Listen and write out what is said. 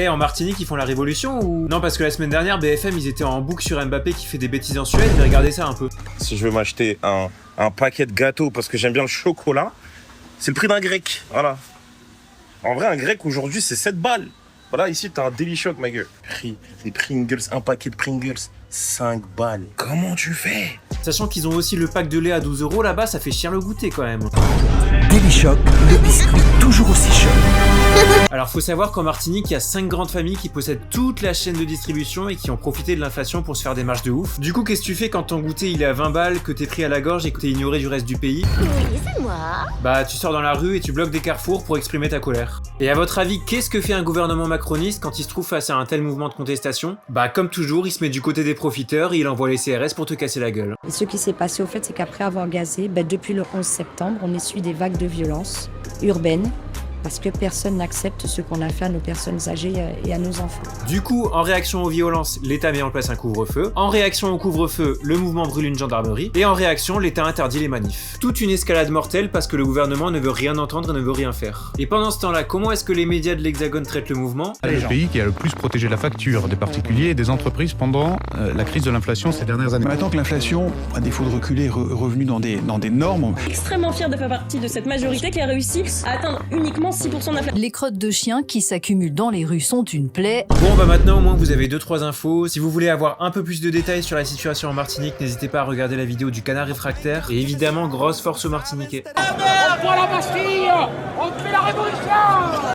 Eh, en Martinique, ils font la révolution ou... Non, parce que la semaine dernière, BFM, ils étaient en boucle sur Mbappé qui fait des bêtises en Suède, mais regardez ça un peu. Si je veux m'acheter un paquet de gâteaux parce que j'aime bien le chocolat, c'est le prix d'un grec, voilà. En vrai, un grec aujourd'hui, c'est 7 balles. Voilà, ici, t'as un Daily Shock, ma gueule. Prix des Pringles, un paquet de Pringles, 5 balles. Comment tu fais? Sachant qu'ils ont aussi le pack de lait à 12 € là-bas, ça fait cher le goûter quand même. Daily Shock, le biscuit toujours aussi choc. Alors faut savoir qu'en Martinique, il y a 5 grandes familles qui possèdent toute la chaîne de distribution et qui ont profité de l'inflation pour se faire des marges de ouf. Du coup, qu'est-ce que tu fais quand ton goûter il est à 20 balles, que t'es pris à la gorge et que t'es ignoré du reste du pays? Oui, c'est moi. Bah tu sors dans la rue et tu bloques des carrefours pour exprimer ta colère. Et à votre avis, qu'est-ce que fait un gouvernement macroniste quand il se trouve face à un tel mouvement de contestation? Bah comme toujours, il se met du côté des profiteurs et il envoie les CRS pour te casser la gueule. Et ce qui s'est passé au fait, c'est qu'après avoir gazé, depuis le 11 septembre, on essuie des vagues de violence urbaines parce que personne n'accepte ce qu'on a fait à nos personnes âgées et à nos enfants. Du coup, en réaction aux violences, l'État met en place un couvre-feu. En réaction au couvre-feu, le mouvement brûle une gendarmerie. Et en réaction, l'État interdit les manifs. Toute une escalade mortelle parce que le gouvernement ne veut rien entendre et ne veut rien faire. Et pendant ce temps-là, comment est-ce que les médias de l'Hexagone traitent le mouvement? Le pays qui a le plus protégé la facture des particuliers et des entreprises pendant la crise de l'inflation ces dernières années. Maintenant que l'inflation, à défaut de reculer, est revenue dans des normes. Extrêmement fier de faire partie de cette majorité qui a réussi à atteindre uniquement 6% d'inflation. Les crottes de chiens qui s'accumulent dans les rues sont une plaie. Bon bah maintenant au moins vous avez 2-3 infos. Si vous voulez avoir un peu plus de détails sur la situation en Martinique, n'hésitez pas à regarder la vidéo du Canard Réfractaire. Et évidemment, grosse force aux Martiniquais. On prend la Bastille! On fait la révolution!